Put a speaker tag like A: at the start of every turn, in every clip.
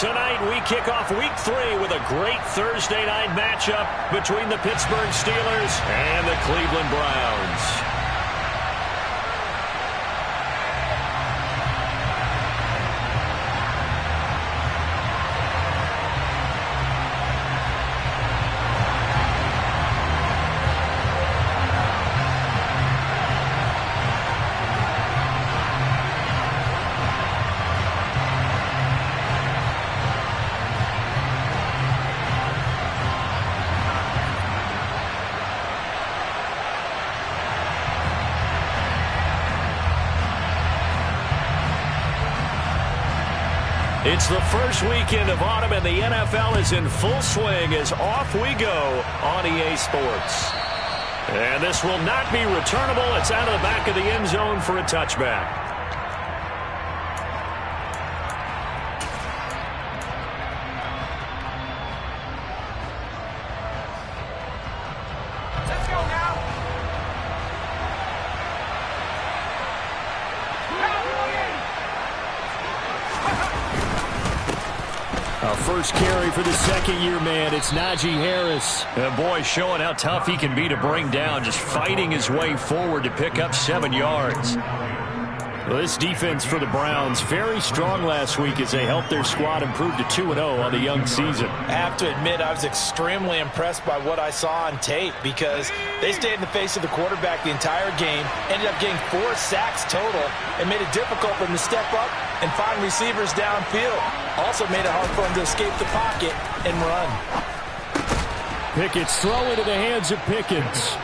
A: Tonight, we kick off Week 3 with a great Thursday night matchup between the Pittsburgh Steelers and the Cleveland Browns. It's the first weekend of autumn, and the NFL is in full swing as off we go on EA Sports. And this will not be returnable. It's out of the back of the end zone for a touchback. First carry for the second-year man. It's Najee Harris. And boy, showing how tough he can be to bring down, just fighting his way forward to pick up 7 yards. Well, this defense for the Browns, very strong last week as they helped their squad improve to 2-0 on the young season.
B: I have to admit, I was extremely impressed by what I saw on tape because they stayed in the face of the quarterback the entire game, ended up getting 4 sacks total, and made it difficult for them to step up and find receivers downfield. Also made it hard for them to escape the pocket and run.
A: Pickett's throw into the hands of Pickens.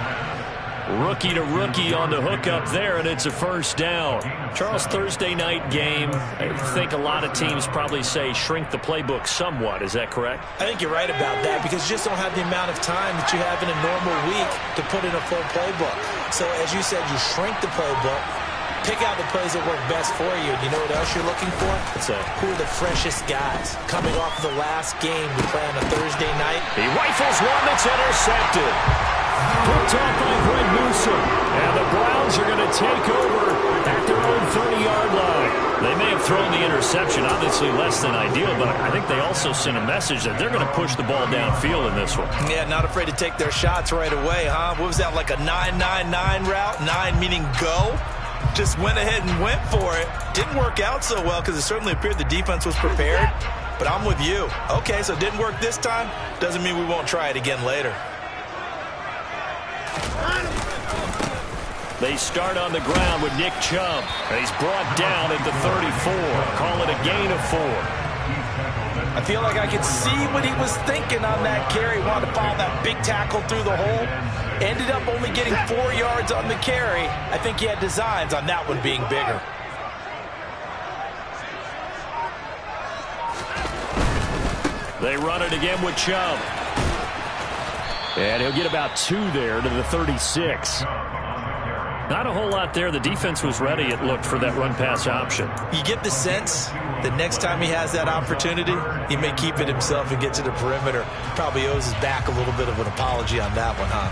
A: Rookie to rookie on the hook up there, and it's a first down. Charles, Thursday night game, I think a lot of teams probably say shrink the playbook somewhat. Is that correct?
B: I think you're right about that because you just don't have the amount of time that you have in a normal week to put in a full playbook. So as you said, you shrink the playbook, pick out the plays that work best for you. And you know what else you're looking for? Who are the freshest guys? Coming off of the last game we play on a Thursday night.
A: He rifles one that's intercepted. Picked off by Greg Newsome. And the Browns are going to take over at their own 30-yard line. They may have thrown the interception, obviously less than ideal, but I think they also sent a message that they're going to push the ball downfield in this one.
B: Yeah, not afraid to take their shots right away, huh? What was that, like a 9-9-9 route? 9 meaning go? Just went ahead and went for it. Didn't work out so well because it certainly appeared the defense was prepared. But I'm with you. Okay, so it didn't work this time. Doesn't mean we won't try it again later.
A: They start on the ground with Nick Chubb. He's brought down at the 34. Call it a gain of 4.
B: I feel like I could see what he was thinking on that carry. Wanted to follow that big tackle through the hole. Ended up only getting 4 yards on the carry. I think he had designs on that one being bigger.
A: They run it again with Chubb. And he'll get about 2 there to the 36. Not a whole lot there. The defense was ready, it looked, for that run-pass option.
B: You get the sense that next time he has that opportunity, he may keep it himself and get to the perimeter. Probably owes his back a little bit of an apology on that one, huh?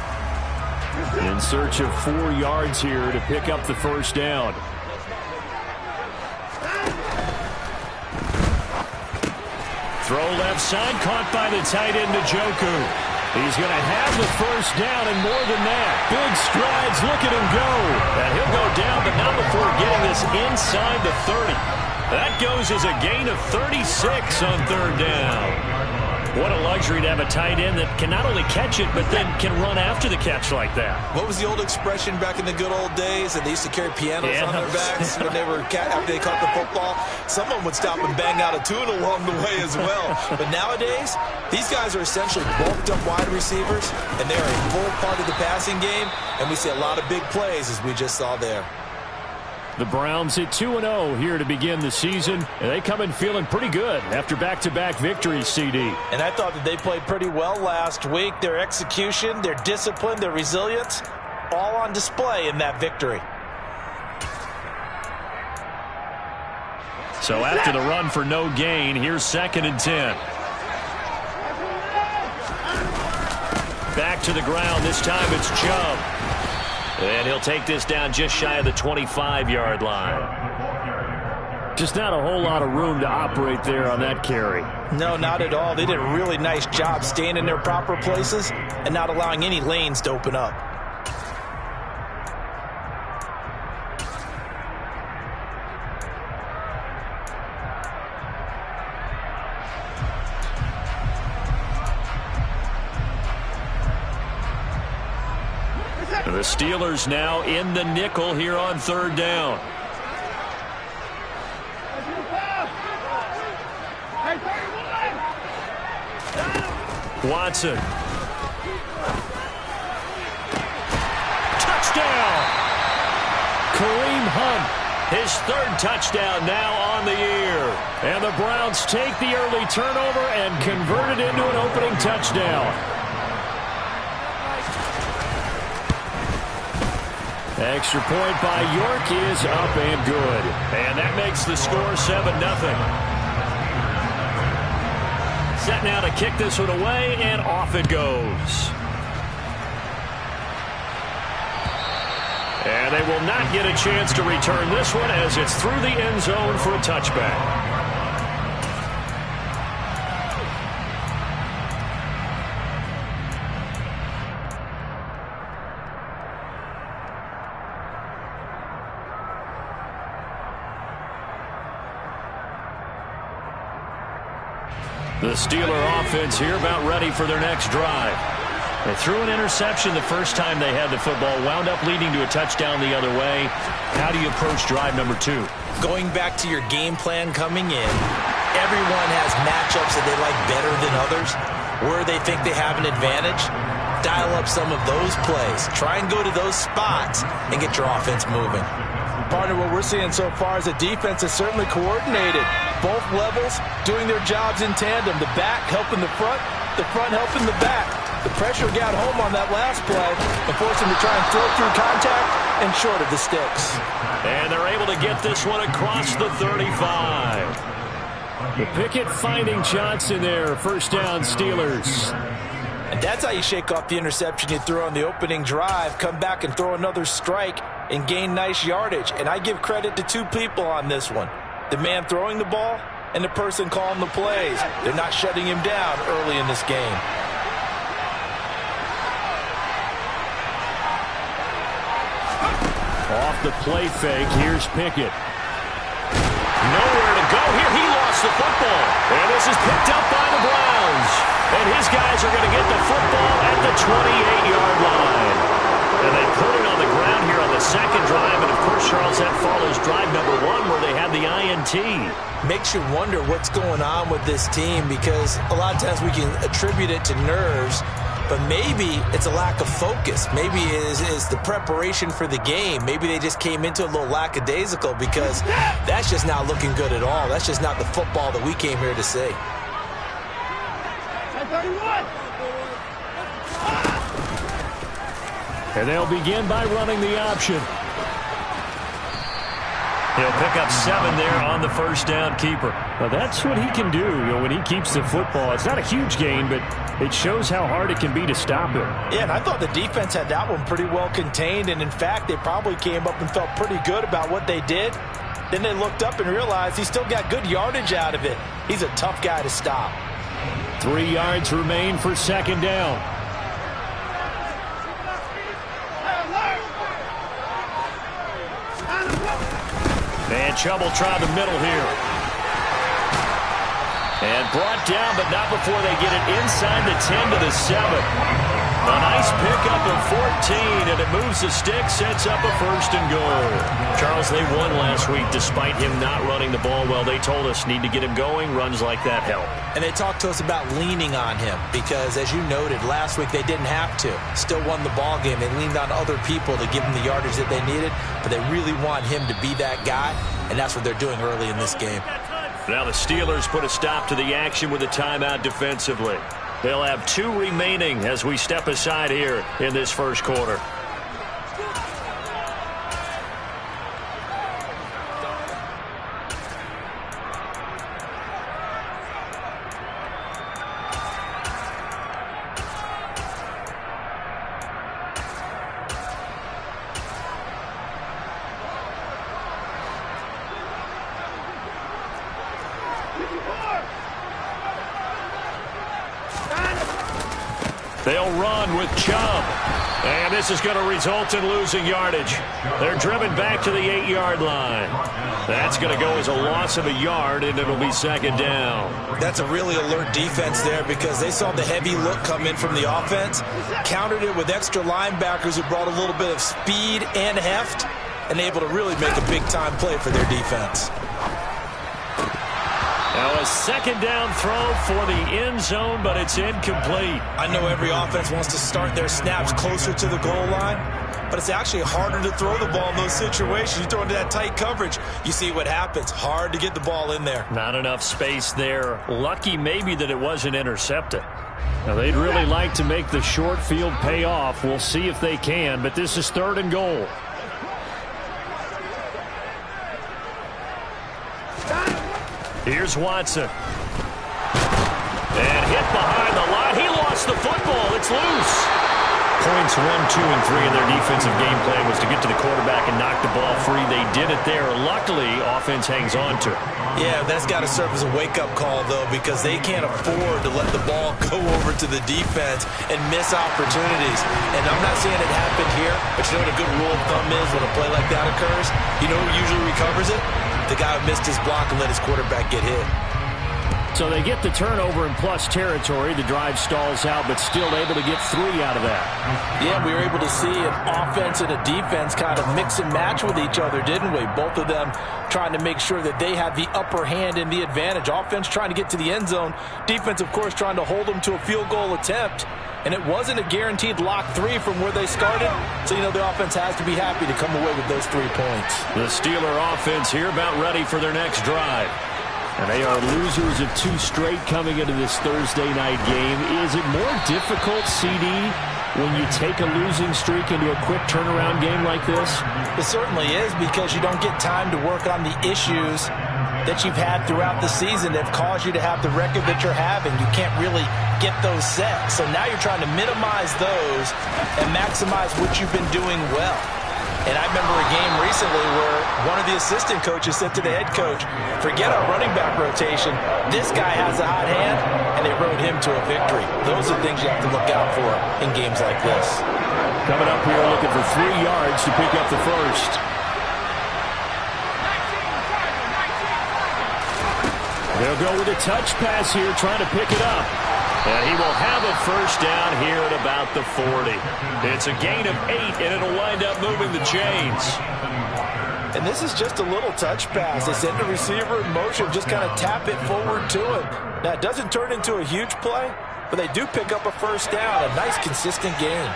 A: In search of 4 yards here to pick up the first down. Throw left side, caught by the tight end, Njoku. He's going to have the first down, and more than that. Big strides, look at him go. And he'll go down, but not before getting this inside the 30. That goes as a gain of 36 on third down. What a luxury to have a tight end that can not only catch it, but then can run after the catch like that.
B: What was the old expression back in the good old days? And they used to carry pianos on their backs when they were after they caught the football. Someone would stop and bang out a tune along the way as well. But nowadays, these guys are essentially bulked up wide receivers, and they are a full part of the passing game. And we see a lot of big plays, as we just saw there.
A: The Browns hit 2-0 here to begin the season, and they come in feeling pretty good after back-to-back victories, CD.
B: And I thought that they played pretty well last week. Their execution, their discipline, their resilience, all on display in that victory.
A: So after the run for no gain, here's 2nd and 10. Back to the ground. This time it's Chubb. And he'll take this down just shy of the 25-yard line. Just not a whole lot of room to operate there on that carry.
B: No, not at all. They did a really nice job staying in their proper places and not allowing any lanes to open up.
A: The Steelers now in the nickel here on 3rd down. Watson. Touchdown! Kareem Hunt, his 3rd touchdown now on the year. And the Browns take the early turnover and convert it into an opening touchdown. Extra point by York is up and good. And that makes the score 7-0. Set now to kick this one away, and off it goes. And they will not get a chance to return this one as it's through the end zone for a touchback. The Steeler offense here about ready for their next drive. They threw an interception the first time they had the football, wound up leading to a touchdown the other way. How do you approach drive number 2?
B: Going back to your game plan coming in, everyone has matchups that they like better than others. Where they think they have an advantage, dial up some of those plays. Try and go to those spots and get your offense moving. Partner, what we're seeing so far is the defense is certainly coordinated. Both levels doing their jobs in tandem. The back helping the front helping the back. The pressure got home on that last play and forced him to try and throw through contact and short of the sticks.
A: And they're able to get this one across the 35. The Pickett finding Johnson there. 1st down, Steelers.
B: And that's how you shake off the interception you threw on the opening drive. Come back and throw another strike and gain nice yardage. And I give credit to 2 people on this one. The man throwing the ball and the person calling the plays. They're not shutting him down early in this game.
A: Off the play fake, here's Pickett. Nowhere to go here. He lost the football. And this is picked up by the Browns. And his guys are going to get the football at the 28-yard line. And they put it on the ground here on the 2nd drive. And, of course, Charles, that follows drive number 1 where they had the INT.
B: Makes you wonder what's going on with this team because a lot of times we can attribute it to nerves, but maybe it's a lack of focus. Maybe it is the preparation for the game. Maybe they just came into a little lackadaisical because that's just not looking good at all. That's just not the football that we came here to see.
A: And they'll begin by running the option. He'll pick up 7 there on the 1st down keeper. Well, that's what he can do, when he keeps the football. It's not a huge gain, but it shows how hard it can be to stop him.
B: Yeah, and I thought the defense had that one pretty well contained, and in fact, they probably came up and felt pretty good about what they did. Then they looked up and realized he still got good yardage out of it. He's a tough guy to stop.
A: 3 yards remain for 2nd down. And Chubb will try the middle here. And brought down, but not before they get it inside the 10 to the 7. A nice pickup of 14, and it moves the stick, sets up a 1st and goal. Charles, they won last week despite him not running the ball well. They told us need to get him going. Runs like that help.
B: And they talked to us about leaning on him because, as you noted, last week they didn't have to. Still won the ball game. They leaned on other people to give them the yardage that they needed, but they really want him to be that guy, and that's what they're doing early in this game.
A: Now the Steelers put a stop to the action with a timeout defensively. They'll have 2 remaining as we step aside here in this 1st quarter. They'll run with Chubb. And this is going to result in losing yardage. They're driven back to the 8-yard line. That's going to go as a loss of a yard, and it'll be second down.
B: That's a really alert defense there because they saw the heavy look come in from the offense, countered it with extra linebackers who brought a little bit of speed and heft, and able to really make a big-time play for their defense.
A: Now a second down throw for the end zone, but it's incomplete.
B: I know every offense wants to start their snaps closer to the goal line, but it's actually harder to throw the ball in those situations. You throw into that tight coverage, you see what happens. Hard to get the ball in there.
A: Not enough space there. Lucky maybe that it wasn't intercepted. Now they'd really like to make the short field pay off. We'll see if they can, but this is 3rd and goal. Here's Watson. And hit behind the line. He lost the football. It's loose. Points 1, 2, and 3 in their defensive game plan was to get to the quarterback and knock the ball free. They did it there. Luckily, offense hangs on to it.
B: Yeah, that's got to serve as a wake-up call, though, because they can't afford to let the ball go over to the defense and miss opportunities. And I'm not saying it happened here, but you know what a good rule of thumb is when a play like that occurs? You know who usually recovers it? The guy who missed his block and let his quarterback get hit.
A: So they get the turnover in plus territory. The drive stalls out, but still able to get 3 out of that.
B: Yeah, we were able to see an offense and a defense kind of mix and match with each other, didn't we? Both of them trying to make sure that they had the upper hand and the advantage. Offense trying to get to the end zone. Defense, of course, trying to hold them to a field goal attempt. And it wasn't a guaranteed lock 3 from where they started. So, you know, the offense has to be happy to come away with those 3 points.
A: The Steeler offense here about ready for their next drive. And they are losers of 2 straight coming into this Thursday night game. Is it more difficult, CD, when you take a losing streak into a quick turnaround game like this?
B: It certainly is, because you don't get time to work on the issues that you've had throughout the season that have caused you to have the record that you're having. You can't really get those set. So now you're trying to minimize those and maximize what you've been doing well. And I remember a game recently where one of the assistant coaches said to the head coach, forget our running back rotation. This guy has a hot hand, and they rode him to a victory. Those are things you have to look out for in games like this.
A: Coming up here looking for 3 yards to pick up the first. They'll go with a touch pass here, trying to pick it up. And he will have a first down here at about the 40. It's a gain of 8, and it'll wind up moving the chains.
B: And this is just a little touch pass. They send the receiver in motion, just kind of tap it forward to him. Now, it doesn't turn into a huge play, but they do pick up a first down, a nice, consistent gain.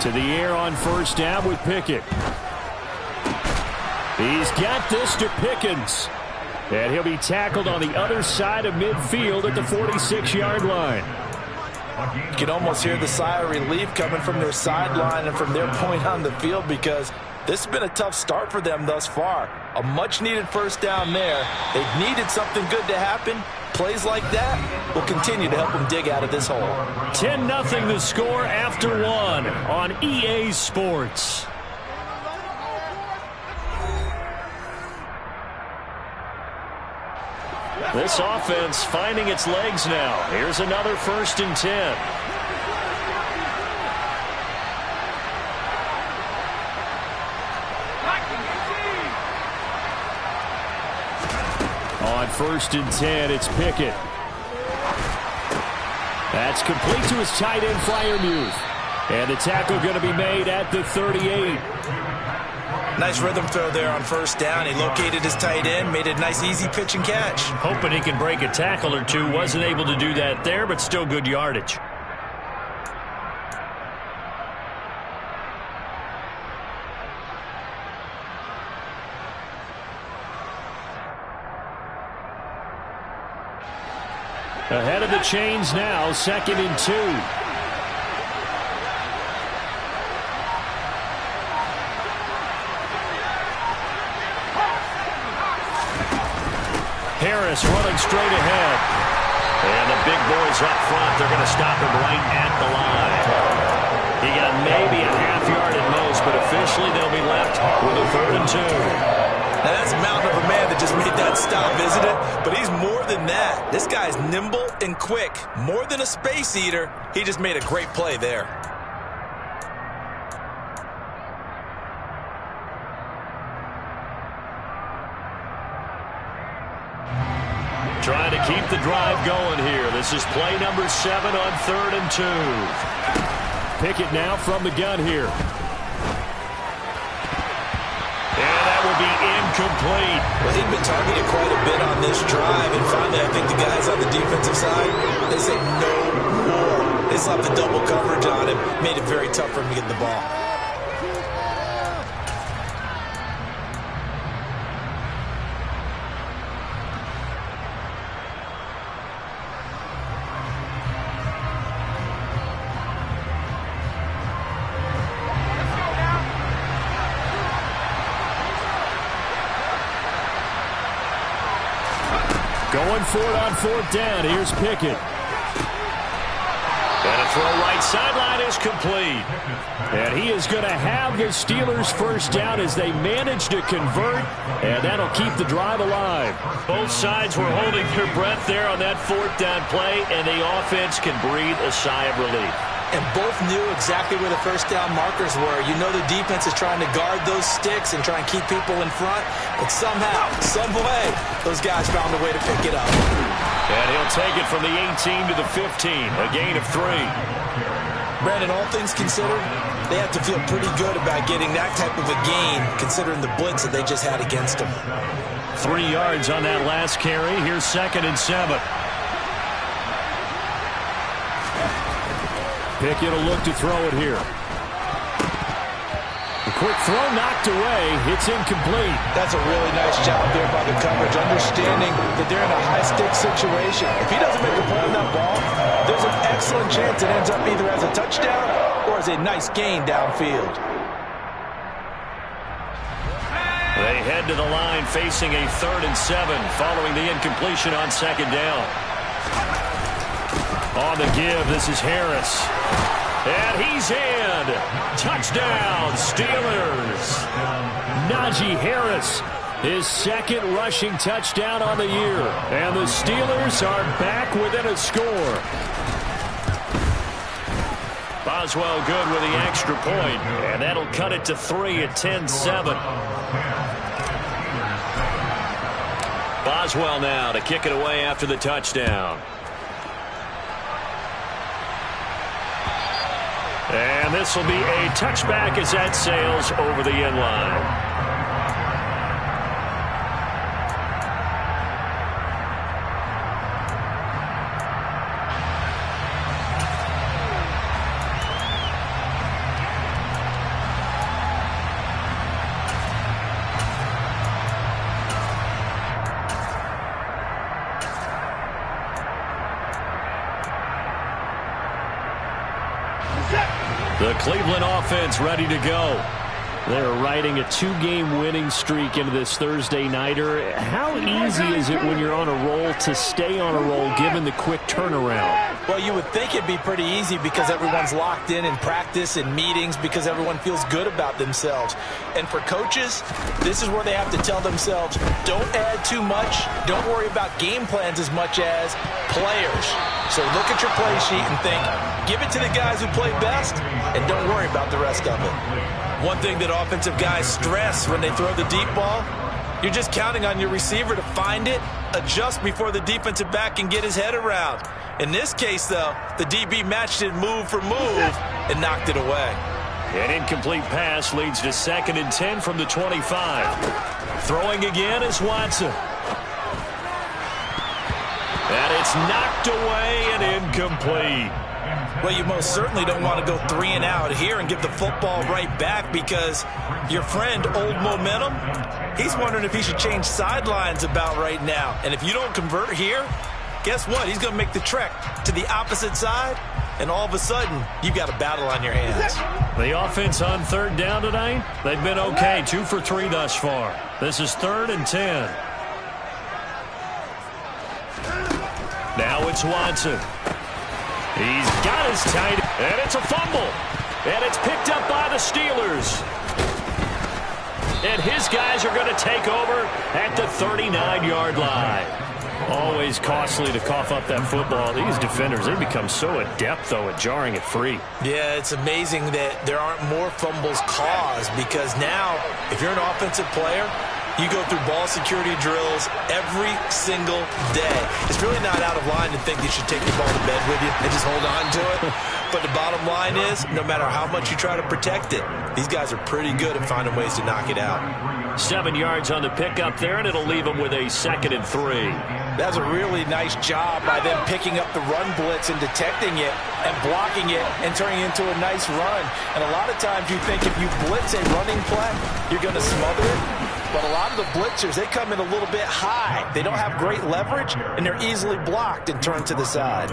A: To the air on first down with Pickett. He's got this to Pickens. And he'll be tackled on the other side of midfield at the 46-yard line.
B: You can almost hear the sigh of relief coming from their sideline and from their point on the field, because this has been a tough start for them thus far. A much-needed first down there. They've needed something good to happen. Plays like that will continue to help them dig out of this hole.
A: 10-0 the score after 1 on EA Sports. This offense finding its legs now. Here's another 1st and 10. On 1st and 10, it's Pickett. That's complete to his tight end, Freiermuth. And the tackle going to be made at the 38.
B: Nice rhythm throw there on first down. He located his tight end, made a nice easy pitch and catch.
A: Hoping he can break a tackle or two. Wasn't able to do that there, but still good yardage. Ahead of the chains now, 2nd and 2. Harris running straight ahead. And the big boys up front, they're going to stop him right at the line. He got maybe a half yard at most, but eventually they'll be left with a 3rd and 2.
B: Now, that's a mountain of a man that just made that stop, isn't it? But he's more than that. This guy's nimble and quick. More than a space eater, he just made a great play there.
A: Trying to keep the drive going here. This is play number 7 on 3rd and 2. Pickett now from the gun here. And that will be incomplete.
B: Well, he'd been targeted quite a bit on this drive, and finally I think the guys on the defensive side, they said no more. They slapped the double coverage on him, made it very tough for him to get the ball.
A: Going for it on 4th down. Here's Pickett. And a throw right sideline is complete. And he is going to have the Steelers' 1st down as they manage to convert. And that'll keep the drive alive. Both sides were holding their breath there on that 4th down play. And the offense can breathe a sigh of relief.
B: And both knew exactly where the 1st down markers were. You know the defense is trying to guard those sticks and try and keep people in front. But somehow, some way, those guys found a way to pick it up.
A: And he'll take it from the 18 to the 15, a gain of 3.
B: Brandon, all things considered, they have to feel pretty good about getting that type of a gain, considering the blitz that they just had against them.
A: 3 yards on that last carry. Here's 2nd and 7. Pickett will look to throw it here. A quick throw knocked away. It's incomplete.
B: That's a really nice job there by the coverage, understanding that they're in a high-stakes situation. If he doesn't make a play on that ball, there's an excellent chance it ends up either as a touchdown or as a nice gain downfield.
A: They head to the line facing a 3rd and 7 following the incompletion on 2nd down. On the give, this is Harris. And he's in. Touchdown, Steelers. Najee Harris, his 2nd rushing touchdown on the year. And the Steelers are back within a score. Boswell good with the extra point. And that'll cut it to 3 at 10-7. Boswell now to kick it away after the touchdown. And this will be a touchback as that sails over the end line. The Cleveland offense ready to go. They're riding a 2-game winning streak into this Thursday nighter. How easy is it when you're on a roll to stay on a roll given the quick turnaround?
B: Well, you would think it'd be pretty easy because everyone's locked in practice and meetings because everyone feels good about themselves. And for coaches, this is where they have to tell themselves, don't add too much. Don't worry about game plans as much as players. So look at your play sheet and think, give it to the guys who play best and don't worry about the rest of it. One thing that offensive guys stress when they throw the deep ball, you're just counting on your receiver to find it, adjust before the defensive back can get his head around. In this case, though, the DB matched it move for move and knocked it away.
A: An incomplete pass leads to 2nd and 10 from the 25. Throwing again is Watson. And it's knocked away and incomplete.
B: Well, you most certainly don't want to go 3 and out here and give the football right back because your friend, Old Momentum, he's wondering if he should change sidelines about right now. And if you don't convert here, guess what? He's going to make the trek to the opposite side, and all of a sudden, you've got a battle on your hands.
A: The offense on 3rd down tonight, they've been okay, 2 for 3 thus far. This is 3rd and 10. Now it's Watson. He's got his tight, and it's a fumble. And it's picked up by the Steelers. and his guys are going to take over at the 39-yard line. Always costly to cough up that football. These defenders, they become so adept, though, at jarring it free.
B: Yeah, it's amazing that there aren't more fumbles caused, because now, if you're an offensive player, you go through ball security drills every single day. It's really not out of line to think you should take the ball to bed with you and just hold on to it. But the bottom line is, no matter how much you try to protect it, these guys are pretty good at finding ways to knock it out.
A: 7 yards on the pickup there, and it'll leave them with a 2nd and 3.
C: That's a really nice job by them picking up the run blitz and detecting it and blocking it and turning it into a nice run. And a lot of times you think if you blitz a running play, you're going to smother it. But a lot of the blitzers, they come in a little bit high. They don't have great leverage, and they're easily blocked and turned to the side.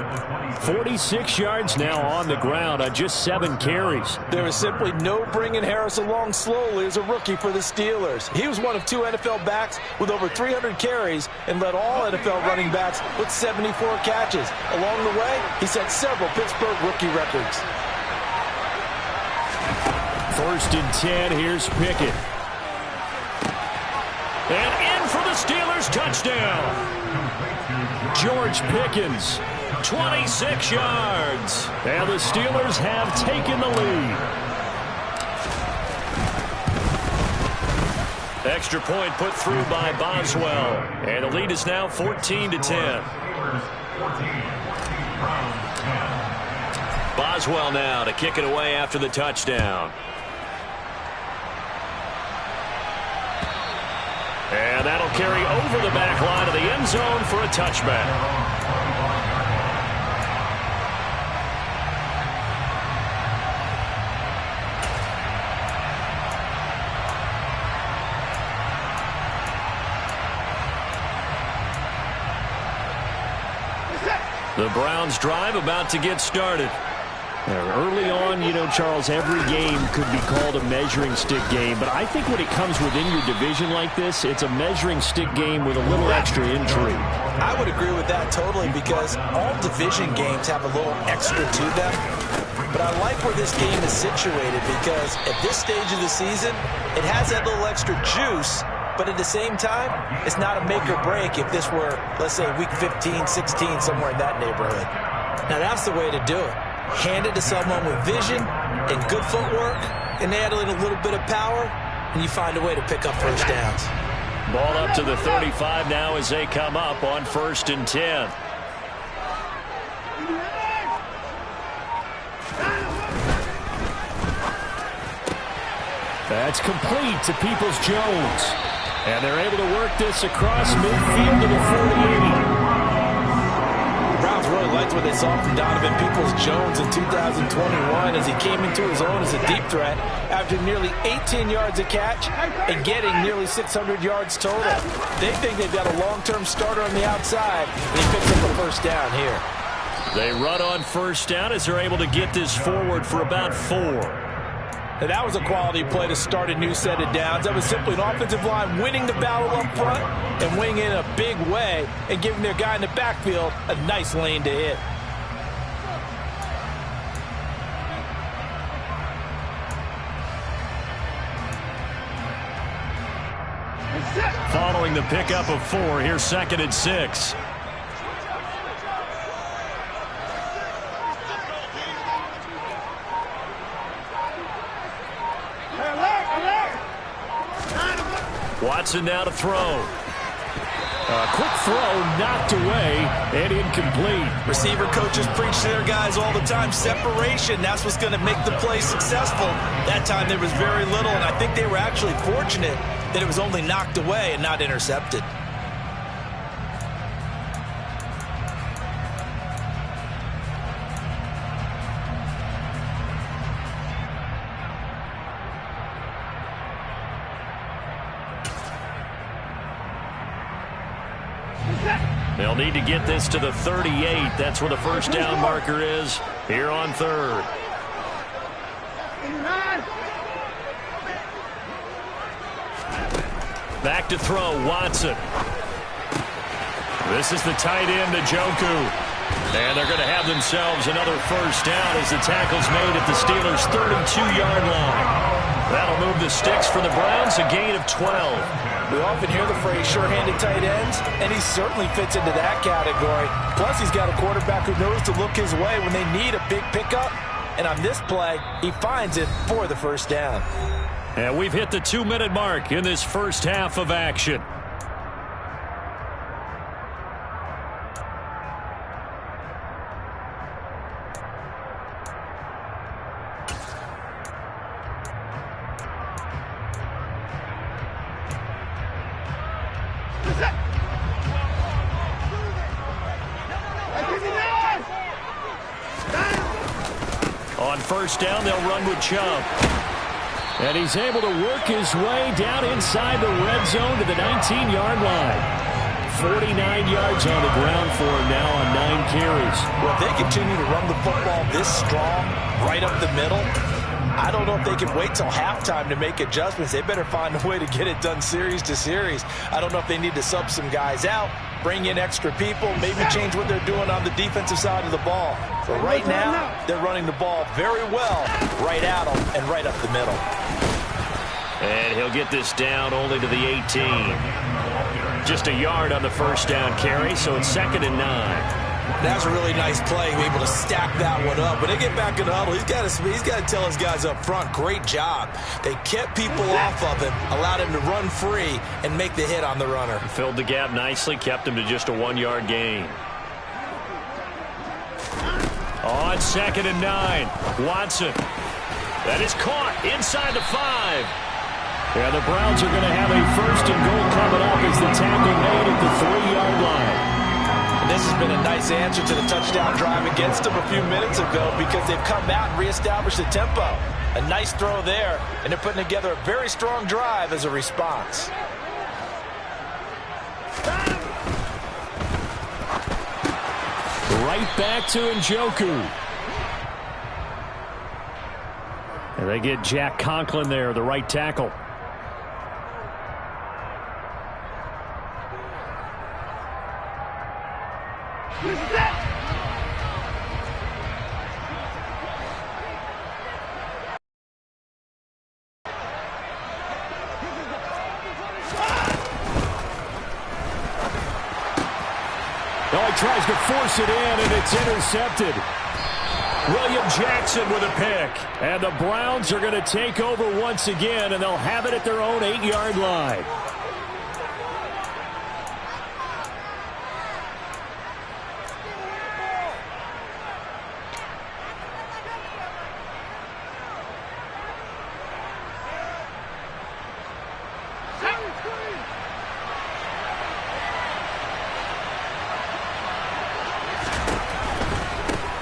A: 46 yards now on the ground on just 7 carries.
C: There is simply no bringing Harris along slowly as a rookie for the Steelers. He was one of 2 NFL backs with over 300 carries and led all NFL running backs with 74 catches. Along the way, he set several Pittsburgh rookie records.
A: 1st and 10, here's Pickett. And in for the Steelers, touchdown. George Pickens, 26 yards. And the Steelers have taken the lead. Extra point put through by Boswell. And the lead is now 14-10. Boswell now to kick it away after the touchdown. And that'll carry over the back line of the end zone for a touchback. The Browns drive about to get started. Early on, you know, Charles, every game could be called a measuring stick game, but I think when it comes within your division like this, it's a measuring stick game with a little extra intrigue.
B: I would agree with that totally, because all division games have a little extra to them. But I like where this game is situated, because at this stage of the season, it has that little extra juice, but at the same time, it's not a make or break if this were, let's say, week 15, 16, somewhere in that neighborhood. Now, that's the way to do it. Hand it to someone with vision and good footwork, and add in a little bit of power, and you find a way to pick up first downs.
A: Ball up to the 35 now as they come up on 1st and 10. That's complete to Peoples-Jones. And they're able to work this across midfield to the 48.
C: Browns really liked what they saw from Donovan Peoples-Jones in 2021 as he came into his own as a deep threat after nearly 18 yards a catch and getting nearly 600 yards total. They think they've got a long-term starter on the outside, and he picks up a first down here.
A: They run on first down as they're able to get this forward for about 4.
C: Now, that was a quality play to start a new set of downs. That was simply an offensive line winning the battle up front and winning in a big way and giving their guy in the backfield a nice lane to hit.
A: Following the pickup of 4, here's 2nd and 6. Watson now to throw. A quick throw knocked away and incomplete.
B: Receiver coaches preach to their guys all the time. Separation, that's what's going to make the play successful. That time there was very little, and I think they were actually fortunate that it was only knocked away and not intercepted.
A: They'll need to get this to the 38. That's where the first down marker is here on 3rd. Back to throw, Watson. This is the tight end, Njoku. And they're going to have themselves another first down as the tackle's made at the Steelers' 32-yard line. That'll move move the sticks for the Browns, a gain of 12.
C: We often hear the phrase sure-handed tight ends, and he certainly fits into that category. Plus, he's got a quarterback who knows to look his way when they need a big pickup. And on this play, he finds it for the first down.
A: And we've hit the 2-minute mark in this first half of action. On first down, they'll run with Chubb. And he's able to work his way down inside the red zone to the 19-yard line. 49 yards on the ground for him now on 9 carries.
C: Well, if they continue to run the football this strong, right up the middle, I don't know if they can wait till halftime to make adjustments. They better find a way to get it done series to series. I don't know if they need to sub some guys out, bring in extra people, maybe change what they're doing on the defensive side of the ball. But right now, they're running the ball very well right at them and right up the middle.
A: And he'll get this down only to the 18. Just a yard on the first down carry, so it's 2nd and 9.
B: That's a really nice play, able to stack that one up. When they get back in the huddle, he's got to tell his guys up front, great job. They kept people off of him, allowed him to run free, and make the hit on the runner.
A: Filled the gap nicely, kept him to just a 1-yard gain. On 2nd and 9, Watson. That is caught inside the 5. Yeah, the Browns are going to have a 1st and goal coming up as the tackle made at the 3-yard line.
C: This has been a nice answer to the touchdown drive against them a few minutes ago because they've come out and reestablished the tempo. A nice throw there, and they're putting together a very strong drive as a response.
A: Right back to Njoku. And they get Jack Conklin there, the right tackle. Tries to force it in, and it's intercepted. William Jackson with a pick. And the Browns are going to take over once again, and they'll have it at their own 8-yard line.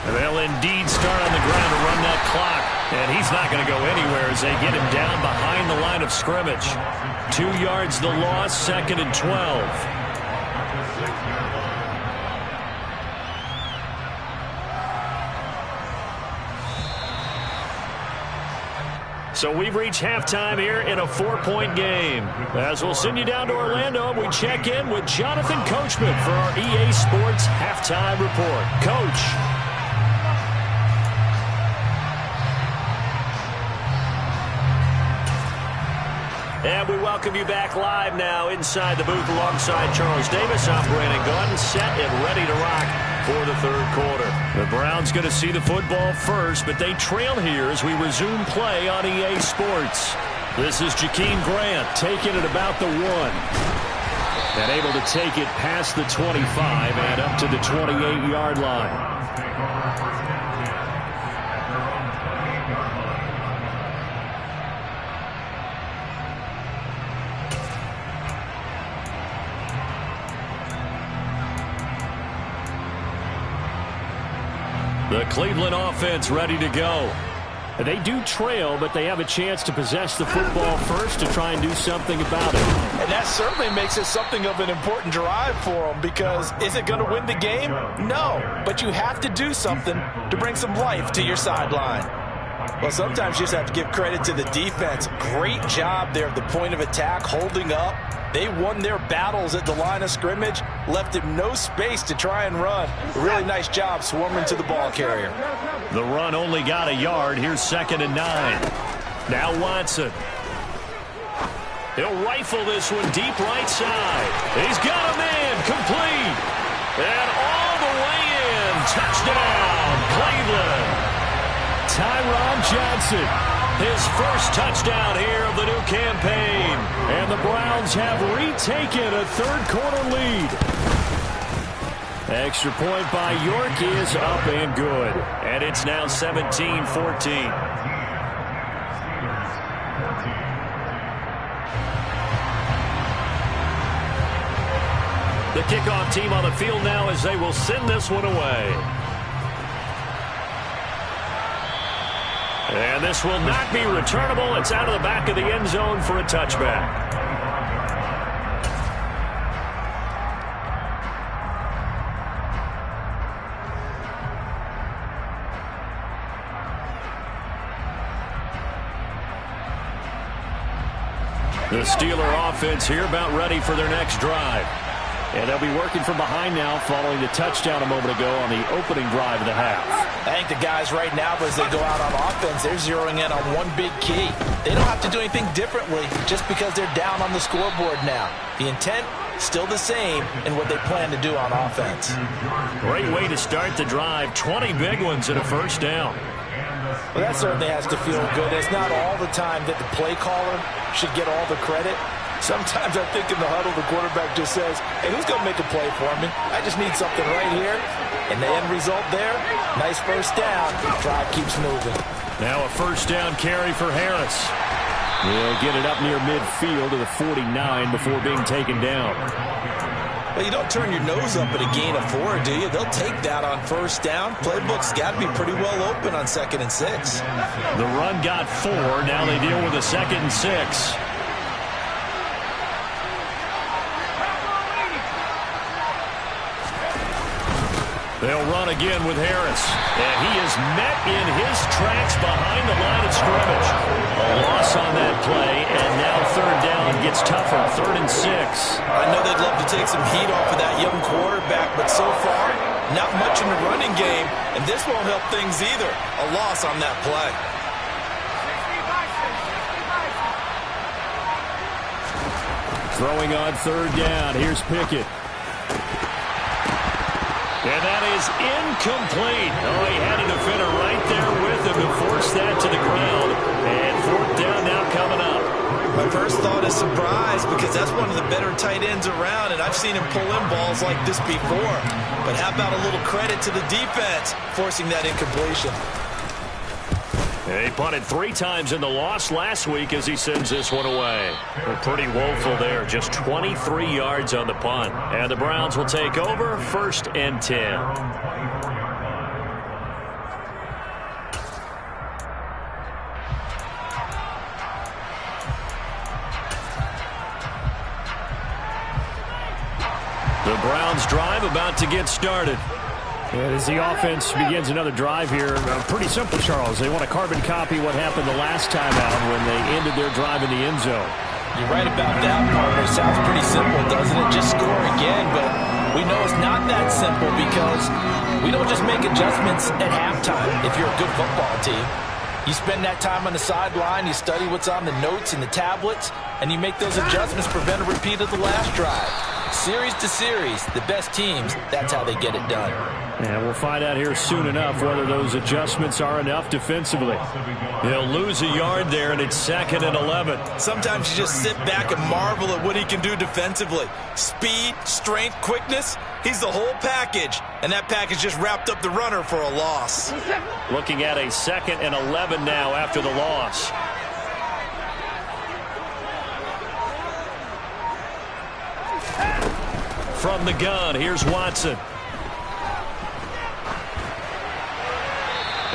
A: They'll indeed start on the ground to run that clock. And he's not going to go anywhere as they get him down behind the line of scrimmage. 2 yards the loss, 2nd and 12. So we've reached halftime here in a 4-point game. As we'll send you down to Orlando, we check in with Jonathan Coachman for our EA Sports Halftime Report. Coach. And we welcome you back live now inside the booth alongside Charles Davis. I'm Brandon Gaudin, set and ready to rock for the 3rd quarter. The Browns going to see the football first, but they trail here as we resume play on EA Sports. This is Jakeem Grant taking it about the 1. And able to take it past the 25 and up to the 28-yard line. The Cleveland offense ready to go. They do trail, but they have a chance to possess the football first to try and do something about it.
C: And that certainly makes it something of an important drive for them because is it going to win the game? No, but you have to do something to bring some life to your sideline. Well, sometimes you just have to give credit to the defense. Great job there at the point of attack, holding up. They won their battles at the line of scrimmage, left him no space to try and run. A really nice job swarming to the ball carrier.
A: The run only got a yard. Here's 2nd and 9. Now Watson. He'll rifle this one deep right side. He's got him in, complete. And all the way in. Touchdown, Cleveland. Tyron Johnson, his first touchdown here of the new campaign. And the Browns have retaken a third-quarter lead. Extra point by York is up and good. And it's now 17-14. The kickoff team on the field now as they will send this one away. And this will not be returnable. It's out of the back of the end zone for a touchback. The Steeler offense here about ready for their next drive. And they'll be working from behind now following the touchdown a moment ago on the opening drive of the half.
C: I think the guys right now, as they go out on offense, they're zeroing in on one big key. They don't have to do anything differently just because they're down on the scoreboard now. The intent, still the same in what they plan to do on offense.
A: Great way to start the drive. 20 big ones and a first down.
C: Well, that certainly has to feel good. It's not all the time that the play caller should get all the credit. Sometimes I think in the huddle, the quarterback just says, hey, who's going to make a play for me? I just need something right here. And the end result there, nice first down. Drive keeps moving.
A: Now a first down carry for Harris. He'll get it up near midfield to the 49 before being taken down.
B: Well, you don't turn your nose up at a gain of 4, do you? They'll take that on first down. Playbook's got to be pretty well open on 2nd and 6.
A: The run got 4. Now they deal with a 2nd and 6. They'll run again with Harris. And he is met in his tracks behind the line of scrimmage. A loss on that play, and now third down gets tougher. 3rd and 6.
B: I know they'd love to take some heat off of that young quarterback, but so far, not much in the running game, and this won't help things either. A loss on that play.
A: Throwing on 3rd down. Here's Pickett. And that is incomplete. Oh, he had a defender right there with him to force that to the ground. And 4th down now coming up.
B: My first thought is surprise because that's one of the better tight ends around, and I've seen him pull in balls like this before. But how about a little credit to the defense forcing that incompletion?
A: He punted 3 times in the loss last week as he sends this one away. Well, pretty woeful there. Just 23 yards on the punt. And the Browns will take over 1st and 10. The Browns drive about to get started. And as the offense begins another drive here, pretty simple, Charles. They want to carbon copy what happened the last time out when they ended their drive in the end zone.
C: You're right about that, partner. Sounds pretty simple, doesn't it? Just score again, but we know it's not that simple because we don't just make adjustments at halftime if you're a good football team. You spend that time on the sideline, you study what's on the notes and the tablets, and you make those adjustments, prevent a repeat of the last drive. Series to series, the best teams, that's how they get it done.
A: And we'll find out here soon enough whether those adjustments are enough defensively. He'll lose a yard there, and it's 2nd and 11.
B: Sometimes you just sit back and marvel at what he can do defensively. Speed, strength, quickness, he's the whole package. And that package just wrapped up the runner for a loss.
A: Looking at a 2nd and 11 now after the loss. From the gun, here's Watson.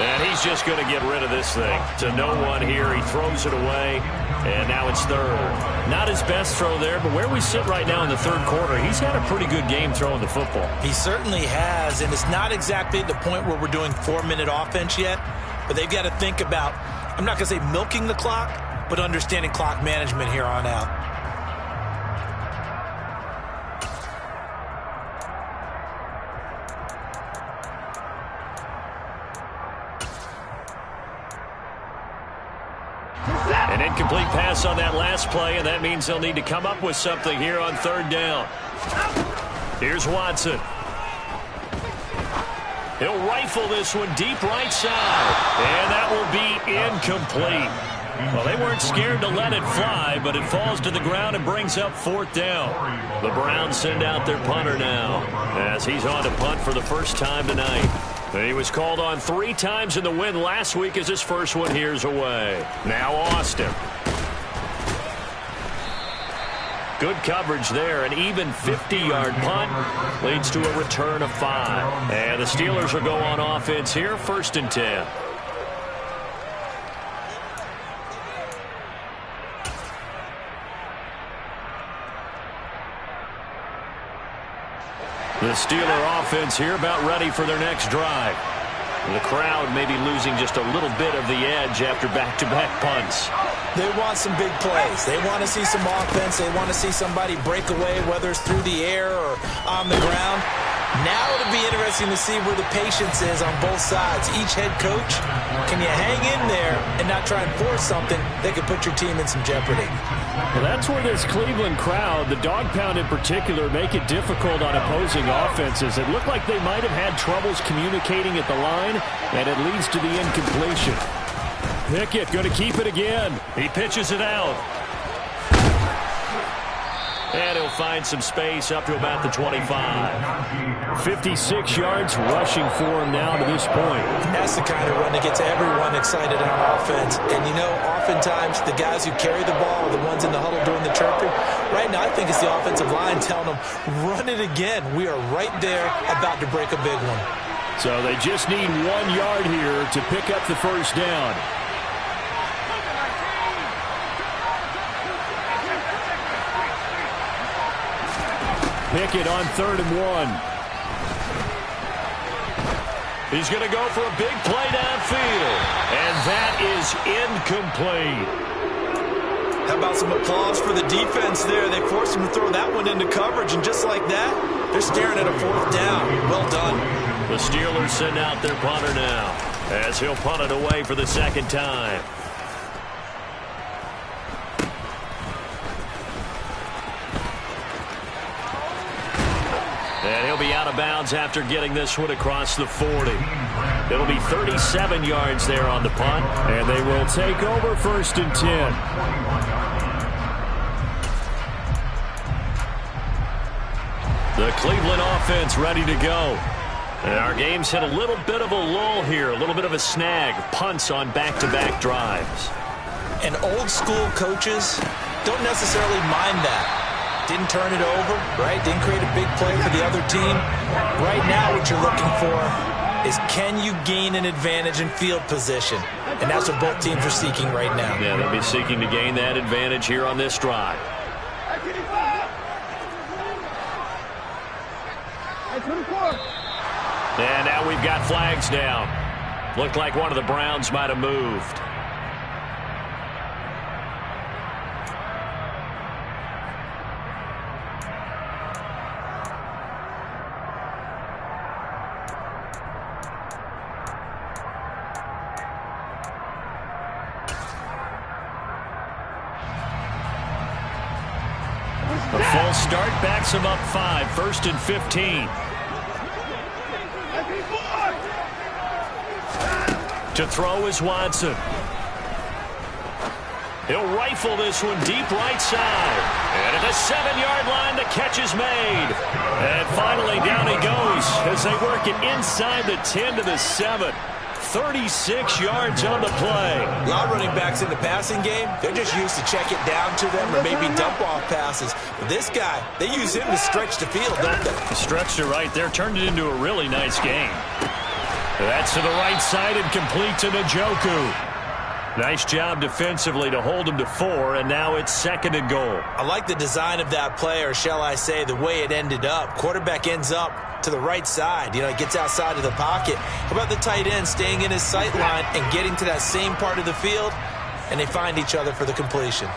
A: And he's just going to get rid of this thing. To no one here. He throws it away. And now it's 3rd. Not his best throw there, but where we sit right now in the 3rd quarter, he's had a pretty good game throwing the football.
B: He certainly has, and it's not exactly the point where we're doing 4-minute offense yet, but they've got to think about, I'm not going to say milking the clock, but understanding clock management here on out.
A: incomplete pass on that last play, and that means they'll need to come up with something here on third down. Here's Watson. He'll rifle this one deep right side, and that will be incomplete. Well, they weren't scared to let it fly, but it falls to the ground and brings up fourth down. The Browns send out their punter now, as he's on to punt for the first time tonight. He was called on 3 times in the win last week as his first one here's away. Now Austin. Good coverage there. An even 50-yard punt leads to a return of 5. And the Steelers will go on offense here, 1st and 10. The Steeler offense here about ready for their next drive. The crowd may be losing just a little bit of the edge after back-to-back punts.
B: They want some big plays. They want to see some offense. They want to see somebody break away, whether it's through the air or on the ground. Now it'll be interesting to see where the patience is on both sides. Each head coach, can you hang in there and not try and force something that could put your team in some jeopardy?
A: Well, that's where this Cleveland crowd, the dog pound in particular, make it difficult on opposing offenses. It looked like they might have had troubles communicating at the line, and it leads to the incompletion. Pickett going to keep it again. He pitches it out. And he'll find some space up to about the 25. 56 yards rushing for him now to this point.
B: That's the kind of run that gets everyone excited on offense. And, you know, oftentimes the guys who carry the ball are the ones in the huddle doing the chirping. Right now, I think it's the offensive line telling them, run it again. We are right there about to break a big one.
A: So they just need 1 yard here to pick up the first down. Pickett on 3rd and 1. He's going to go for a big play downfield. And that is incomplete.
B: How about some applause for the defense there? They forced him to throw that one into coverage, and just like that, they're staring at a 4th down. Well done.
A: The Steelers send out their punter now, as he'll punt it away for the 2nd time. And he'll be out of bounds after getting this one across the 40. It'll be 37 yards there on the punt, and they will take over 1st and 10. The Cleveland offense ready to go. And our game's hit a little bit of a lull here, a little bit of a snag. Punts on back-to-back drives.
B: And old-school coaches don't necessarily mind that. Didn't turn it over, right? Didn't create a big play for the other team. Right now what you're looking for is, can you gain an advantage in field position? And that's what both teams are seeking right now.
A: Yeah, they'll be seeking to gain that advantage here on this drive. And now we've got flags down. Looked like one of the Browns might have moved. A full start backs him up 5, 1st and 15. To throw is Watson. He'll rifle this one deep right side. And at the 7-yard line, the catch is made. And finally, down he goes as they work it inside the 10 to the 7. 36 yards on the play.
B: A lot of running backs in the passing game, they're just used to check it down to them or maybe dump-off passes. But this guy, they use him to stretch the field, don't they?
A: Stretched it right there, turned it into a really nice game. That's to the right side and complete to Njoku. Nice job defensively to hold him to 4, and now it's 2nd and goal.
B: I like the design of that play, or shall I say the way it ended up. Quarterback ends up to the right side. You know, he gets outside of the pocket. How about the tight end staying in his sight line and getting to that same part of the field, and they find each other for the completion.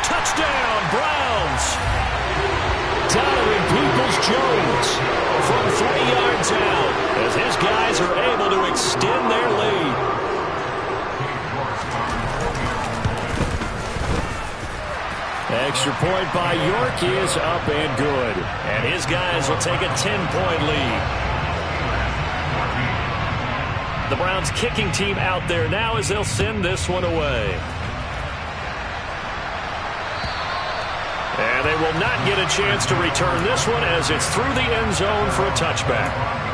A: Touchdown, Browns! Donovan Peoples-Jones from 3 yards out as his guys are able to extend their lead. extra point by York is up and good. And his guys will take a 10-point lead. The Browns kicking team out there now as they'll send this one away. And they will not get a chance to return this one as it's through the end zone for a touchback.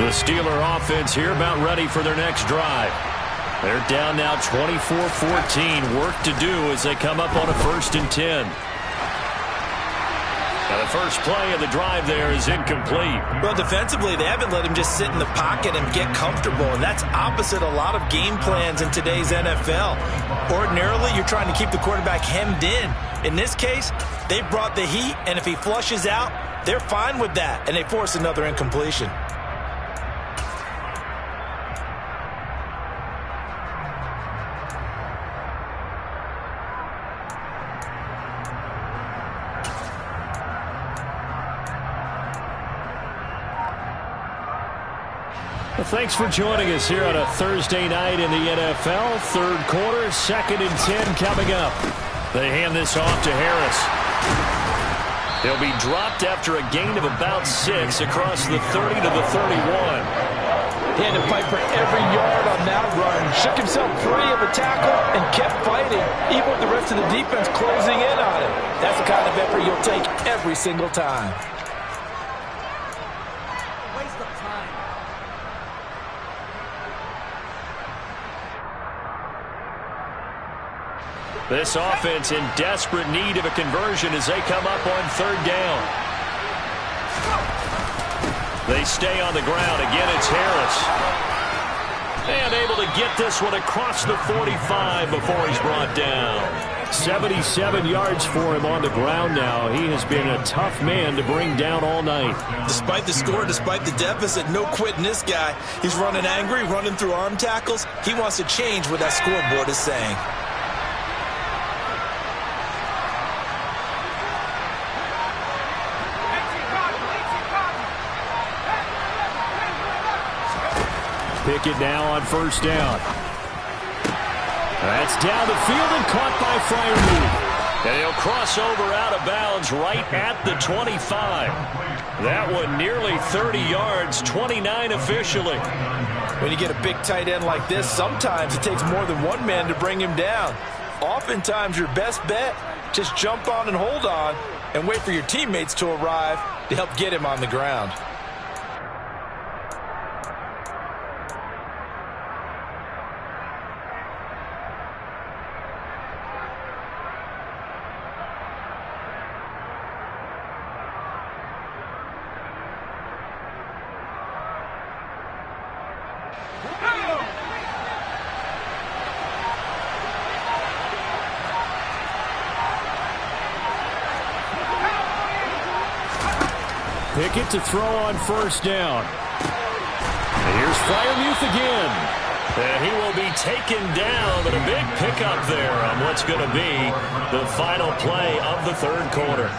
A: The Steeler offense here about ready for their next drive. They're down now 24-14. Work to do as they come up on a 1st and 10. Now the first play of the drive there is incomplete.
B: Well, defensively, they haven't let him just sit in the pocket and get comfortable, and that's opposite a lot of game plans in today's NFL. Ordinarily, you're trying to keep the quarterback hemmed in. In this case, they brought the heat, and if he flushes out, they're fine with that, and they force another incompletion.
A: Well, thanks for joining us here on a Thursday night in the NFL. Third quarter, 2nd and 10 coming up. They hand this off to Harris. He'll be dropped after a gain of about 6 across the 30 to the 31.
C: He had to fight for every yard on that run. Shook himself free of a tackle and kept fighting, even with the rest of the defense closing in on him. That's the kind of effort you'll take every single time.
A: This offense in desperate need of a conversion as they come up on 3rd down. They stay on the ground. Again, it's Harris. And able to get this one across the 45 before he's brought down. 77 yards for him on the ground now. He has been a tough man to bring down all night.
B: Despite the score, despite the deficit, no quitting this guy. He's running angry, running through arm tackles. He wants to change what that scoreboard is saying.
A: Pickett now on 1st down. That's down the field and caught by Freiermuth. And he'll cross over out of bounds right at the 25. That one nearly 30 yards, 29 officially.
C: When you get a big tight end like this, sometimes it takes more than one man to bring him down. Oftentimes your best bet, just jump on and hold on and wait for your teammates to arrive to help get him on the ground.
A: Pickett to throw on 1st down. And here's Freiermuth again. And he will be taken down, but a big pickup there on what's going to be the final play of the 3rd quarter.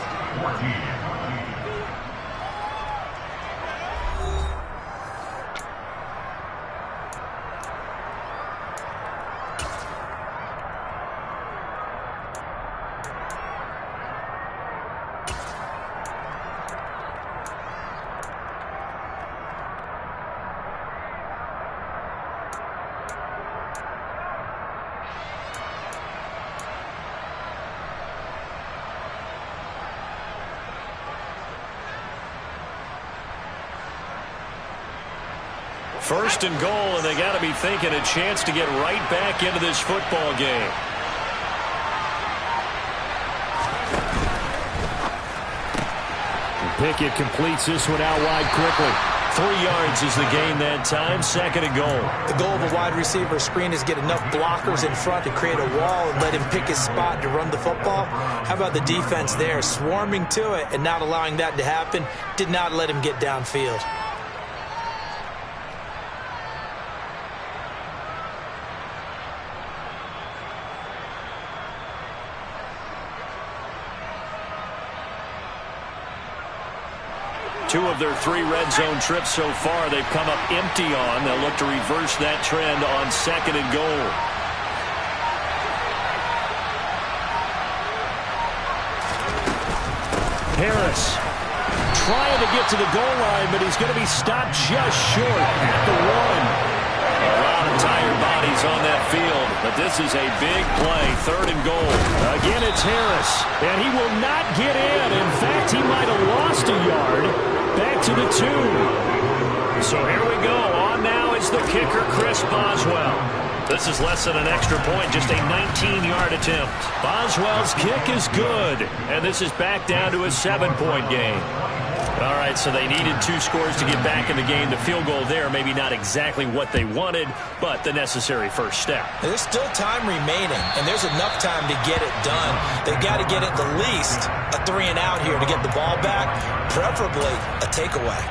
A: First and goal, and they got to be thinking a chance to get right back into this football game. Pickett completes this one out wide quickly. 3 yards is the gain that time. 2nd and goal.
B: The goal of a wide receiver screen is get enough blockers in front to create a wall and let him pick his spot to run the football. How about the defense there, swarming to it and not allowing that to happen? Did not let him get downfield.
A: Two of their 3 red zone trips so far they've come up empty on. They'll look to reverse that trend on 2nd and goal. Harris trying to get to the goal line, but he's going to be stopped just short at the 1. A lot of tired bodies on that field, but this is a big play. 3rd and goal. Again, it's Harris, and he will not get in. In fact, he might have lost a yard. Back to the 2. So here we go. On now is the kicker, Chris Boswell. This is less than an extra point, just a 19-yard attempt. Boswell's kick is good, and this is back down to a 7-point game. All right, so they needed 2 scores to get back in the game. The field goal there, maybe not exactly what they wanted, but the necessary first step.
B: There's still time remaining, and there's enough time to get it done. They've got to get at the least a 3-and-out here to get the ball back, preferably a takeaway.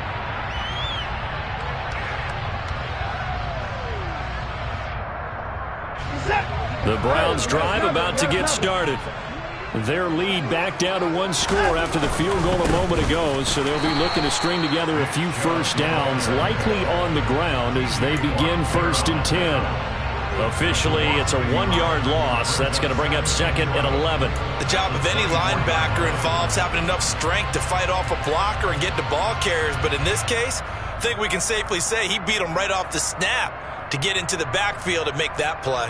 A: The Browns drive about to get started. Their lead back down to 1 score after the field goal a moment ago, so they'll be looking to string together a few first downs, likely on the ground as they begin 1st and 10. Officially, it's a 1-yard loss. That's going to bring up 2nd and 11.
B: The job of any linebacker involves having enough strength to fight off a blocker and get to ball carriers, but in this case, I think we can safely say he beat him right off the snap to get into the backfield and make that play.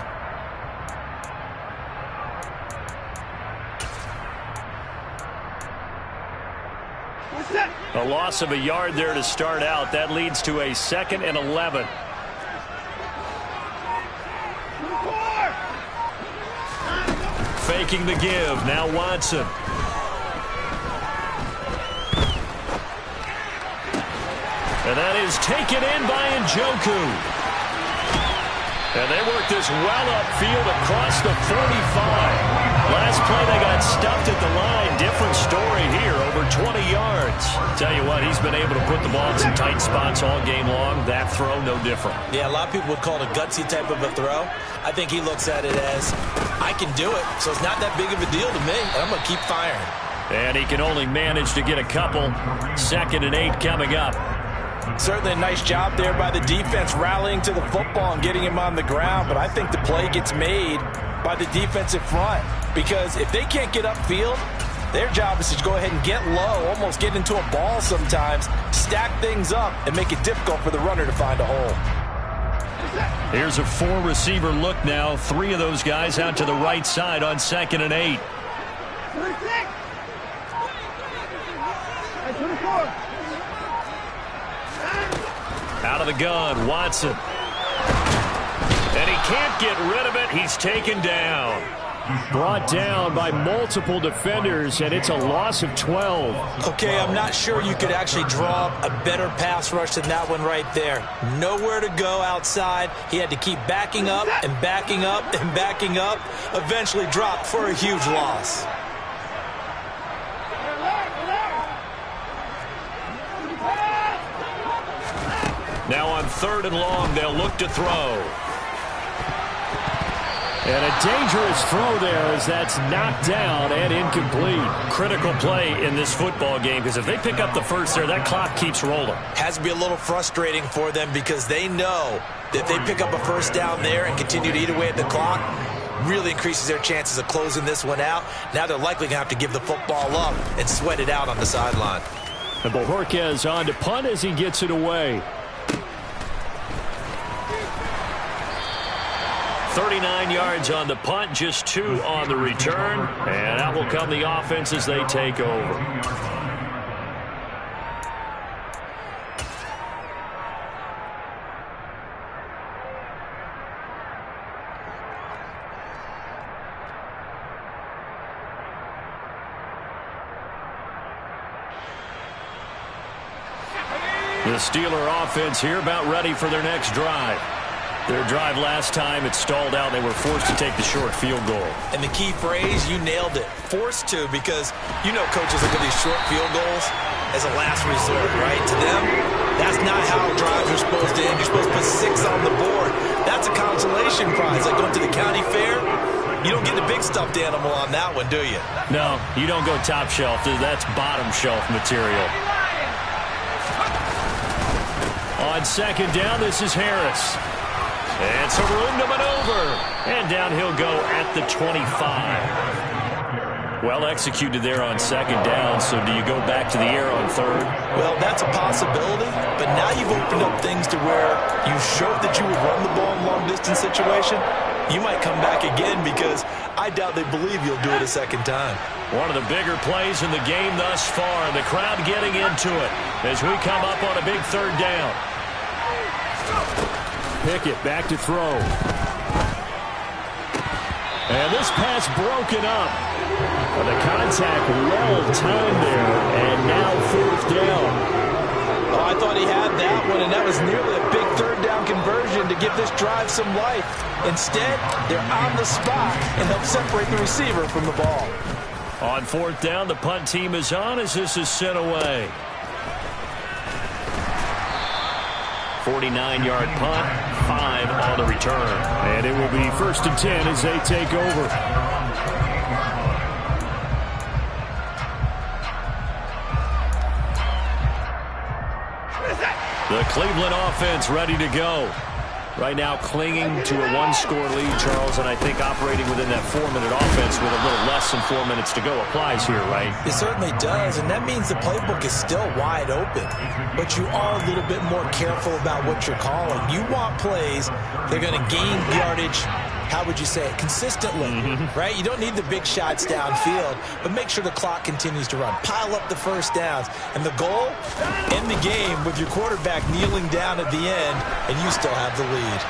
A: A loss of a yard there to start out. That leads to a 2nd and 11. Faking the give. Now Watson. And that is taken in by Njoku. And they work this well upfield across the 45. Last play they got stuffed at the line. Different story here, over 20 yards. Tell you what, he's been able to put the ball in some tight spots all game long. That throw, no different.
B: Yeah, a lot of people would call it a gutsy type of a throw. I think he looks at it as, I can do it, so it's not that big of a deal to me, and I'm going to keep firing.
A: And he can only manage to get a couple. 2nd and 8 coming up.
C: Certainly a nice job there by the defense rallying to the football and getting him on the ground, but I think the play gets made by the defensive front because if they can't get upfield, their job is to go ahead and get low, almost get into a ball sometimes, stack things up, and make it difficult for the runner to find a hole.
A: Here's a 4-receiver look now. 3 of those guys out to the right side on 2nd and 8.
D: 24.
A: Out of the gun, Watson. And he can't get rid of it. He's taken down. Brought down by multiple defenders, and it's a loss of 12.
B: Okay, I'm not sure you could actually draw up a better pass rush than that one right there. Nowhere to go outside. He had to keep backing up and backing up and backing up. Eventually dropped for a huge loss.
A: Now on 3rd and long, they'll look to throw. And a dangerous throw there as that's knocked down and incomplete. Critical play in this football game because if they pick up the first there, that clock keeps rolling.
B: Has to be a little frustrating for them because they know that if they pick up a first down there and continue to eat away at the clock, really increases their chances of closing this one out. Now they're likely going to have to give the football up and sweat it out on the sideline.
A: And Bojorquez on to punt as he gets it away. 39 yards on the punt, just 2 on the return. And out will come the offense as they take over. The Steeler offense here about ready for their next drive. Their drive last time, it stalled out. They were forced to take the short field goal.
B: And the key phrase, you nailed it, forced to, because you know coaches look at these short field goals as a last resort, right? To them, that's not how drives are supposed to end. You're supposed to put 6 on the board. That's a consolation prize. Like going to the county fair, you don't get the big stuffed animal on that one, do you?
A: No, you don't go top shelf. That's bottom shelf material. On second down, this is Harris. And some room to maneuver. And down he'll go at the 25. Well executed there on second down. So do you go back to the air on third?
B: Well, that's a possibility. But now you've opened up things to where you showed that you would run the ball in long-distance situation. You might come back again because I doubt they believe you'll do it a second time.
A: One of the bigger plays in the game thus far. The crowd getting into it as we come up on a big third down. Pickett back to throw. And this pass broken up. But the contact well timed there. And now fourth down.
C: Oh, I thought he had that one, and that was nearly a big third down conversion to give this drive some life. Instead, they're on the spot and help separate the receiver from the ball.
A: On fourth down, the punt team is on as this is sent away. 49-yard punt, 5 on the return. And it will be 1st and 10 as they take over. The Cleveland offense ready to go. Right now clinging to a one-score lead, Charles, and I think operating within that 4-minute offense with a little less than 4 minutes to go applies here, right?
B: It certainly does, and that means the playbook is still wide open. But you are a little bit more careful about what you're calling. You want plays, they're going to gain yardage, how would you say it, consistently, right? You don't need the big shots downfield, but make sure the clock continues to run. Pile up the first downs. And the goal, end the game with your quarterback kneeling down at the end, and you still have the lead.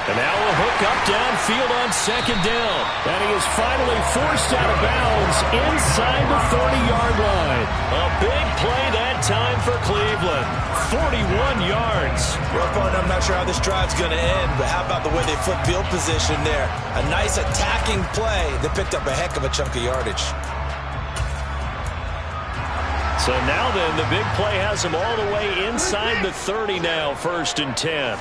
A: And now a hook up downfield on second down. And he is finally forced out of bounds inside the 30-yard line. A big play that time for Cleveland. 41 yards.
B: Real fun. I'm not sure how this drive's going to end, but how about the way they flip field position there? A nice attacking play that picked up a heck of a chunk of yardage.
A: So now then, the big play has them all the way inside the 30 now, 1st and 10.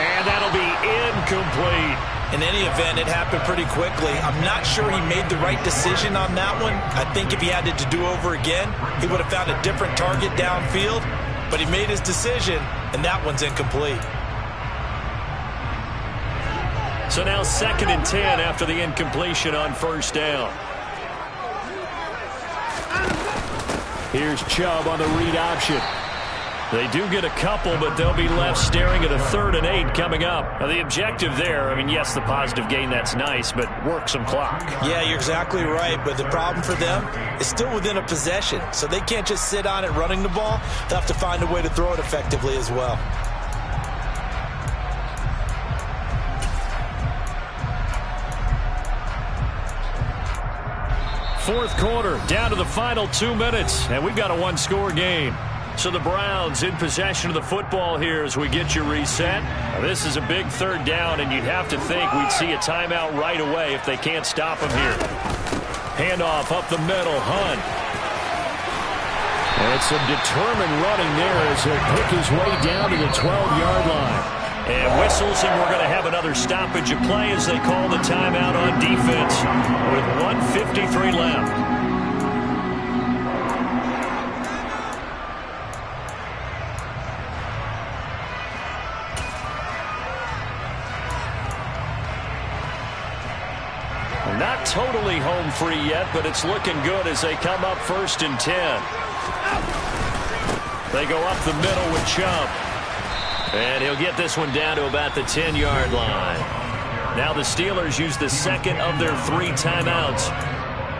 A: And that'll be incomplete.
B: In any event, it happened pretty quickly. I'm not sure he made the right decision on that one. I think if he had it to do over again, he would have found a different target downfield. But he made his decision, and that one's incomplete.
A: So now 2nd and 10 after the incompletion on 1st down. Here's Chubb on the read option. They do get a couple, but they'll be left staring at a 3rd and 8 coming up. Now, the objective there, I mean, yes, the positive gain, that's nice, but work some clock.
B: Yeah, you're exactly right, but the problem for them is still within a possession, so they can't just sit on it running the ball. They'll have to find a way to throw it effectively as well.
A: Fourth quarter, down to the final 2 minutes, and we've got a one-score game. So the Browns in possession of the football here as we get you reset. Now, this is a big 3rd down, and you'd have to think we'd see a timeout right away if they can't stop him here. Handoff up the middle, Hunt. And some determined running there as he'll pick his way down to the 12-yard line. And whistles, and we're going to have another stoppage of play as they call the timeout on defense with 1:53 left. Not totally home free yet, but it's looking good as they come up 1st and 10. They go up the middle with Chubb. And he'll get this one down to about the 10-yard line. Now the Steelers use the 2nd of their 3 timeouts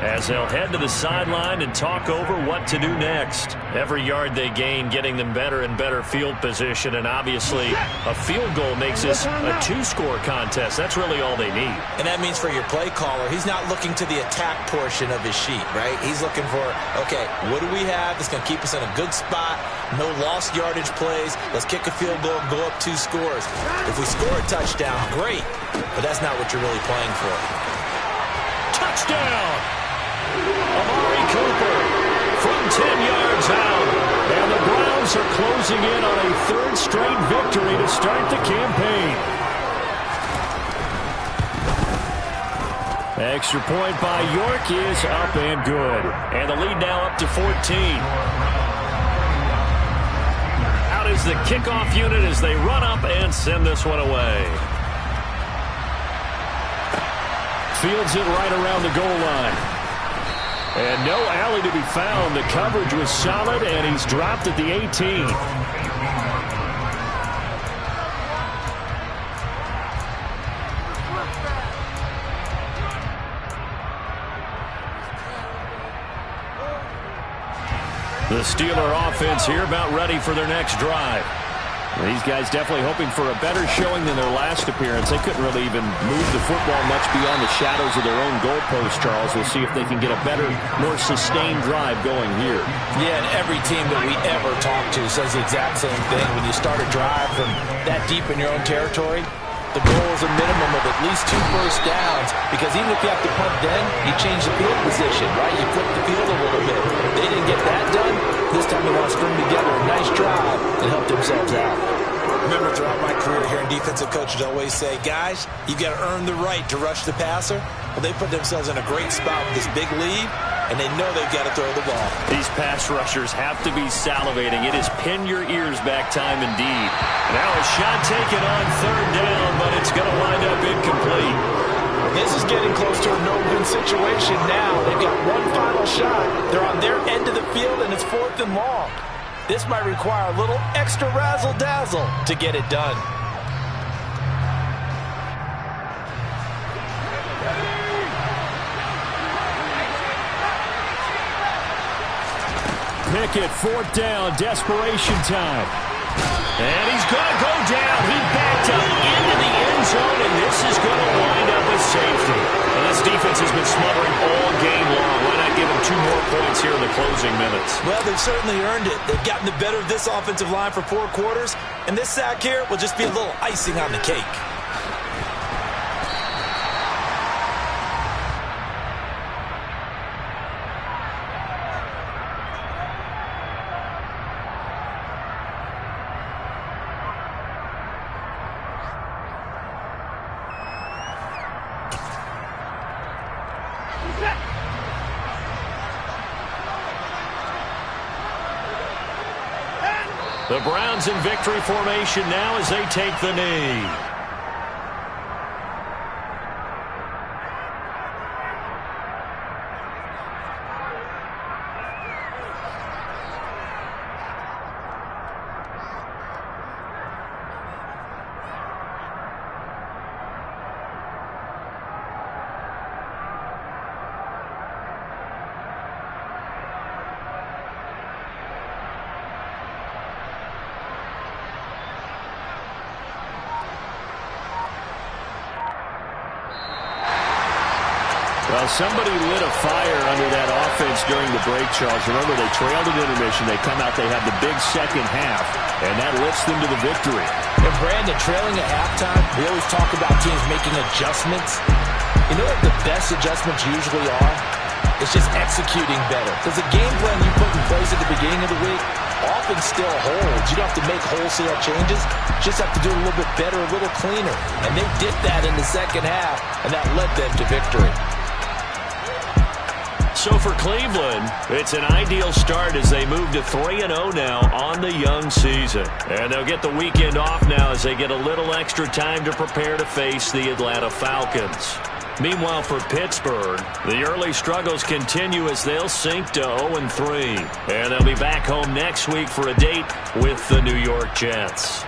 A: as they'll head to the sideline and talk over what to do next. Every yard they gain getting them better and better field position, and obviously a field goal makes this a two-score contest. That's really all they need.
B: And that means for your play caller, he's not looking to the attack portion of his sheet, right? He's looking for, okay, what do we have that's going to keep us in a good spot? No lost yardage plays. Let's kick a field goal and go up 2 scores. If we score a touchdown, great, but that's not what you're really playing for.
A: Touchdown! Amari Cooper from 10 yards out. And the Browns are closing in on a 3rd straight victory to start the campaign. Extra point by York is up and good. And the lead now up to 14. Out is the kickoff unit as they run up and send this one away. Fields it right around the goal line. And no alley to be found. The coverage was solid, and he's dropped at the 18. The Steeler offense here about ready for their next drive. These guys definitely hoping for a better showing than their last appearance. They couldn't really even move the football much beyond the shadows of their own goalpost, Charles. We'll see if they can get a better, more sustained drive going here.
C: Yeah, and every team that we ever talk to says the exact same thing. When you start a drive from that deep in your own territory, the goal is a minimum of at least 2 first downs, because even if you have to punt then, you change the field position, right? You flip the field a little bit. If they didn't get that done, this time they want to string together a nice drive and help themselves out.
B: Remember, throughout my career here, defensive coaches always say, guys, you got to earn the right to rush the passer. Well, they put themselves in a great spot with this big lead, and they know they've got to throw the ball.
A: These pass rushers have to be salivating. It is pin your ears back time indeed. Now a shot taken on 3rd down, but it's going to wind up incomplete.
C: This is getting close to a no-win situation now. They've got one final shot. They're on their end of the field, and it's 4th and long. This might require a little extra razzle-dazzle to get it done.
A: Pickett, 4th down, desperation time. And he's going to go down. He backed up into the end zone, and this is going to wind up a safety. And this defense has been smothering all game long. Why not give them 2 more points here in the closing minutes?
B: Well, they've certainly earned it. They've gotten the better of this offensive line for 4 quarters, and this sack here will just be a little icing on the cake.
A: The Browns in victory formation now as they take the knee. Well, somebody lit a fire under that offense during the break, Charles. Remember, they trailed at intermission. They come out, they have the big second half, and that lifts them to the victory.
C: And Brandon, trailing at halftime, we always talk about teams making adjustments. You know what the best adjustments usually are? It's just executing better. Because the game plan you put in place at the beginning of the week often still holds. You don't have to make wholesale changes. You just have to do it a little bit better, a little cleaner. And they did that in the second half, and that led them to victory.
A: So for Cleveland, it's an ideal start as they move to 3-0 now on the young season. And they'll get the weekend off now as they get a little extra time to prepare to face the Atlanta Falcons. Meanwhile, for Pittsburgh, the early struggles continue as they'll sink to 0-3. And they'll be back home next week for a date with the New York Jets.